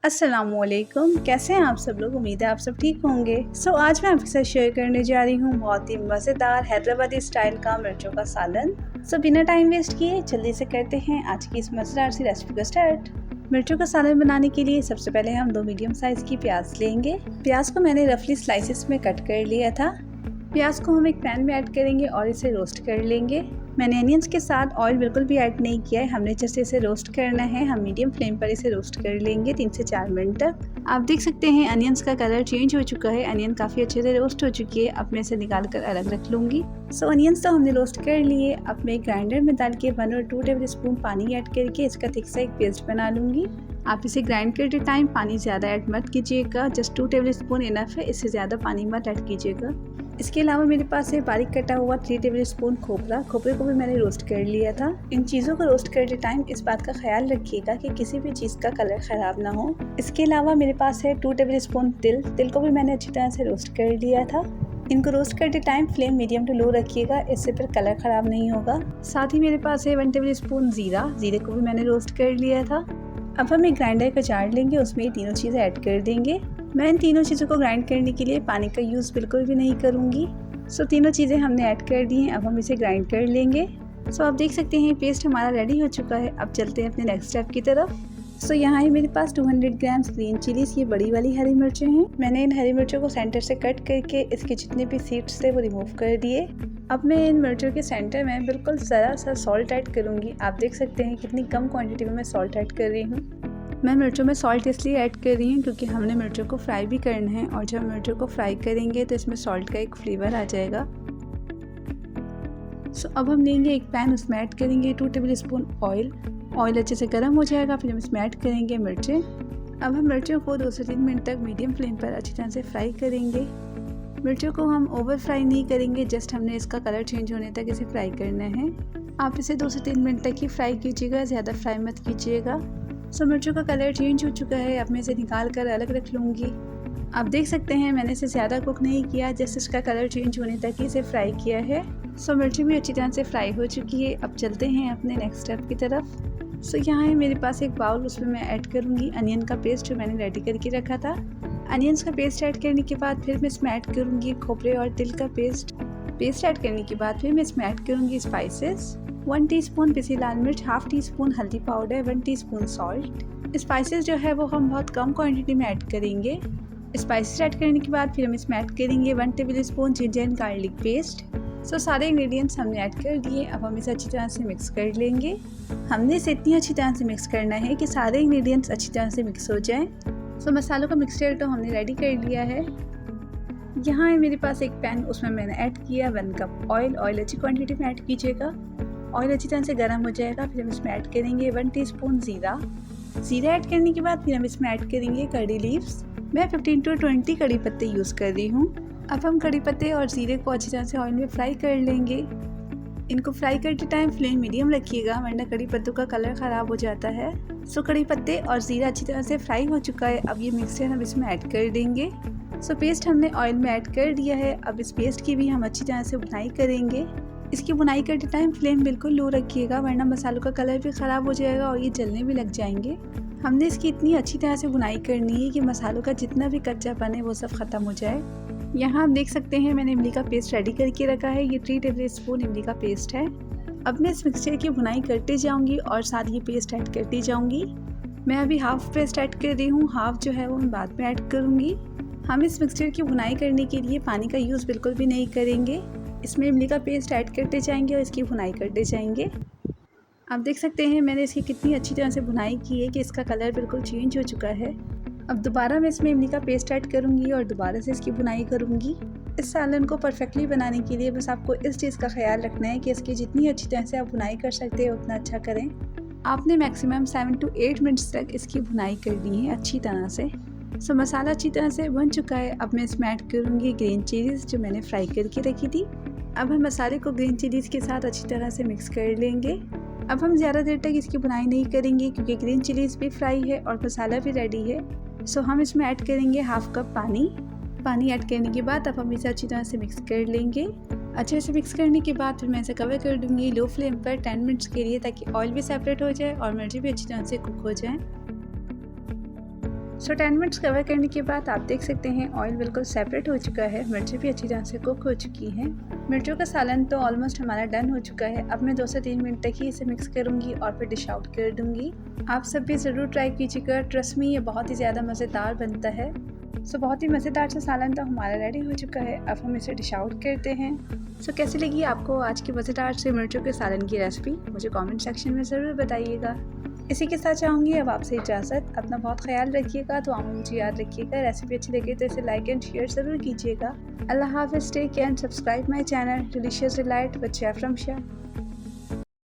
अस्सलाम वालेकुम। कैसे हैं आप सब लोग? उम्मीद है आप सब ठीक होंगे। आज मैं आपके साथ शेयर करने जा रही हूँ बहुत ही मज़ेदार हैदराबादी स्टाइल का मिर्चों का सालन। बिना टाइम वेस्ट किए जल्दी से करते हैं आज की इस मज़ेदार सी रेसिपी को स्टार्ट। मिर्चों का सालन बनाने के लिए सबसे पहले हम 2 मीडियम साइज़ की प्याज लेंगे। प्याज को मैंने रफली स्लाइसेस में कट कर लिया था। प्याज को हम एक पैन में ऐड करेंगे और इसे रोस्ट कर लेंगे। मैंने अनियंस के साथ ऑयल बिल्कुल भी ऐड नहीं किया है, हमने जैसे इसे रोस्ट करना है। हम मीडियम फ्लेम पर इसे रोस्ट कर लेंगे 3 से 4 मिनट तक। आप देख सकते हैं अनियंस का कलर चेंज हो चुका है, अनियन काफ़ी अच्छे से रोस्ट हो चुकी है। अब मैं इसे निकाल कर अलग रख लूँगी। अनियंस तो हमने रोस्ट कर लिए। अब मैं ग्राइंडर में डाल के 1 और 2 टेबल स्पून पानी ऐड करके इसका थिक सा एक पेस्ट बना लूँगी। आप इसे ग्राइंड करते टाइम पानी ज़्यादा ऐड मत कीजिएगा, जस्ट 2 टेबल स्पून इनफ है, इससे ज़्यादा पानी मत ऐड कीजिएगा। इसके अलावा मेरे पास है बारीक कटा हुआ 3 टेबल स्पून खोपरे को भी मैंने रोस्ट कर लिया था। इन चीज़ों को रोस्ट करते टाइम इस बात का ख्याल रखिएगा कि किसी भी चीज़ का कलर ख़राब ना हो। इसके अलावा मेरे पास है 2 टेबल स्पून तिल को भी मैंने अच्छी तरह से रोस्ट कर लिया था। इनको रोस्ट करते time flame medium to low रखिएगा, इससे फिर कलर ख़राब नहीं होगा। साथ ही मेरे पास है 1 टेबल स्पून जीरे को भी मैंने रोस्ट कर लिया था। अब हम एक ग्राइंडर का जार लेंगे, उसमें ये तीनों चीज़ें ऐड कर देंगे। मैं इन तीनों चीज़ों को ग्राइंड करने के लिए पानी का यूज़ बिल्कुल भी नहीं करूँगी। तीनों चीज़ें हमने ऐड कर दी हैं, अब हम इसे ग्राइंड कर लेंगे। आप देख सकते हैं पेस्ट हमारा रेडी हो चुका है। अब चलते हैं अपने नेक्स्ट स्टेप की तरफ। यहाँ है मेरे पास 200 ग्राम्स ग्रीन चिलीज़, ये बड़ी वाली हरी मिर्चें हैं। मैंने इन हरी मिर्चों को सेंटर से कट करके इसके जितने भी सीड्स थे वो रिमूव कर दिए। अब मैं इन मिर्चों के सेंटर में बिल्कुल ज़रा सा सॉल्ट ऐड करूँगी। आप देख सकते हैं कितनी कम क्वांटिटी में मैं सॉल्ट ऐड कर रही हूँ। मैं मिर्चों में सॉल्ट इसलिए ऐड कर रही हूँ क्योंकि हमने मिर्चों को फ्राई भी करना है, और जब मिर्चों को फ्राई करेंगे तो इसमें सॉल्ट का एक फ्लेवर आ जाएगा। अब हम लेंगे एक पैन, उसमें ऐड करेंगे 2 टेबल स्पून ऑयल अच्छे से गर्म हो जाएगा, फिर हम इसमें ऐड करेंगे मिर्चें। अब हम मिर्चों को 2 से 3 मिनट तक मीडियम फ्लेम पर अच्छी तरह से फ्राई करेंगे। मिर्चों को हम ओवर फ्राई नहीं करेंगे, जस्ट हमने इसका कलर चेंज होने तक इसे फ्राई करना है। आप इसे 2 से 3 मिनट तक ही फ्राई कीजिएगा, ज़्यादा फ्राई मत कीजिएगा। मिर्चों का कलर चेंज हो चुका है, अब मैं इसे निकाल कर अलग रख लूँगी। आप देख सकते हैं मैंने इसे ज़्यादा कुक नहीं किया, जस्ट इसका कलर चेंज होने तक ही इसे फ्राई किया है। मिर्ची भी अच्छी तरह से फ्राई हो चुकी है। अब चलते हैं अपने नेक्स्ट स्टेप की तरफ। यहाँ है मेरे पास एक बाउल, उसमें मैं ऐड करूँगी अनियन का पेस्ट जो मैंने रेडी करके रखा था। अनियंस का पेस्ट ऐड करने के बाद फिर मैं इसमें ऐड करूँगी खोपरे और तिल का पेस्ट ऐड करने के बाद फिर मैं इसमें ऐड करूँगी स्पाइसेस। 1 टीस्पून पिसी लाल मिर्च, ½ टीस्पून हल्दी पाउडर, 1 टीस्पून सॉल्ट। स्पाइसेस जो है वो हम बहुत कम क्वांटिटी में ऐड करेंगे। स्पाइसेस ऐड करने के बाद फिर हम इसमें ऐड करेंगे 1 table spoon ginger and garlic paste. सारे इंग्रेडिएंट्स हमने ऐड कर दिए। अब हम इसे अच्छी तरह से मिक्स कर लेंगे। हमने इसे इतनी अच्छी तरह से मिक्स करना है कि सारे इंग्रेडिएंट्स अच्छी तरह से मिक्स हो जाएं। मसालों का मिक्सचर तो हमने रेडी कर लिया है। यहाँ है मेरे पास एक पैन, उसमें मैंने ऐड किया 1 कप ऑयल अच्छी क्वांटिटी में ऐड कीजिएगा। ऑयल अच्छी तरह से गर्म हो जाएगा, फिर हम इसमें ऐड करेंगे 1 टीस्पून जीरा ऐड करने के बाद फिर हम इसमें ऐड करेंगे कड़ी लीव्स। मैं 15 to 20 कड़ी पत्ते यूज़ कर रही हूँ। अब हम कड़ी पत्ते और जीरे को अच्छी तरह से ऑयल में फ्राई कर लेंगे। इनको फ्राई करते टाइम फ्लेम मीडियम रखिएगा, वरना कड़ी पत्तों का कलर ख़राब हो जाता है। कड़ी पत्ते और जीरा अच्छी तरह से फ्राई हो चुका है। अब ये मिक्सचर हम इसमें ऐड कर देंगे। पेस्ट हमने ऑयल में ऐड कर दिया है। अब इस पेस्ट की भी हम अच्छी तरह से बुनाई करेंगे। इसकी बुनाई करते टाइम फ्लेम बिल्कुल लो रखिएगा, वरना मसालों का कलर भी ख़राब हो जाएगा और ये जलने भी लग जाएंगे। हमने इसकी इतनी अच्छी तरह से बुनाई करनी है कि मसालों का जितना भी कच्चापन है वो सब ख़त्म हो जाए। यहाँ आप देख सकते हैं मैंने इमली का पेस्ट रेडी करके रखा है, ये 3 टेबल स्पून इमली का पेस्ट है। अब मैं इस मिक्सचर की बुनाई करते जाऊँगी और साथ ये पेस्ट ऐड करती जाऊँगी। मैं अभी हाफ पेस्ट ऐड कर रही हूँ, हाफ जो है वो मैं बाद में ऐड करूँगी। हम इस मिक्सचर की बुनाई करने के लिए पानी का यूज़ बिल्कुल भी नहीं करेंगे। इसमें इमली का पेस्ट ऐड करते जाएंगे और इसकी बुनाई करते जाएंगे। आप देख सकते हैं मैंने इसकी कितनी अच्छी तरह से बुनाई की है कि इसका कलर बिल्कुल चेंज हो चुका है। अब दोबारा मैं इसमें इमली का पेस्ट ऐड करूँगी और दोबारा से इसकी बुनाई करूँगी। इस सालन को परफेक्टली बनाने के लिए बस आपको इस चीज़ का ख्याल रखना है कि इसकी जितनी अच्छी तरह से आप बुनाई कर सकते हैं उतना अच्छा करें। आपने मैक्सिमम 7 to 8 मिनट्स तक इसकी बुनाई करनी है अच्छी तरह से। मसाला अच्छी तरह से बन चुका है। अब मैं इसमें ऐड करूँगी ग्रीन चिलीज़ जो मैंने फ्राई करके रखी थी। अब हम मसाले को ग्रीन चिलीज़ के साथ अच्छी तरह से मिक्स कर लेंगे। अब हम ज़्यादा देर तक इसकी बुनाई नहीं करेंगे क्योंकि ग्रीन चिलीज़ भी फ्राई है और मसाला भी रेडी है। हम इसमें ऐड करेंगे ½ कप पानी ऐड करने के बाद अब हम इसे अच्छी तरह से मिक्स कर लेंगे। अच्छे से मिक्स करने के बाद फिर मैं इसे कवर कर दूँगी लो फ्लेम पर 10 मिनट्स के लिए, ताकि ऑयल भी सेपरेट हो जाए और मिर्ची भी अच्छी तरह से कुक हो जाए। सो 10 मिनट्स कवर करने के बाद आप देख सकते हैं ऑयल बिल्कुल सेपरेट हो चुका है, मिर्चें भी अच्छी तरह से कुक हो चुकी हैं। मिर्चों का सालन तो ऑलमोस्ट हमारा डन हो चुका है। अब मैं 2 से 3 मिनट तक ही इसे मिक्स करूँगी और फिर डिश आउट कर दूँगी। आप सब भी ज़रूर ट्राई कीजिएगा, ट्रस्ट मी ये बहुत ही ज़्यादा मज़ेदार बनता है। सो बहुत ही मज़ेदार सा सालन तो हमारा रेडी हो चुका है। अब हम इसे डिश आउट करते हैं। सो कैसी लगी आपको आज की मज़ेदार से मिर्चों के सालन की रेसिपी, मुझे कमेंट सेक्शन में ज़रूर बताइएगा। इसी के साथ चाहूँगी अब आपसे इजाज़त। अपना बहुत ख्याल रखिएगा, तो मुझे याद रखिएगा। रेसिपी अच्छी लगे तो इसे लाइक एंड शेयर ज़रूर कीजिएगा। अल्लाह हाफ़िज़, take care and subscribe my channel delicious delight with chef Ramsha.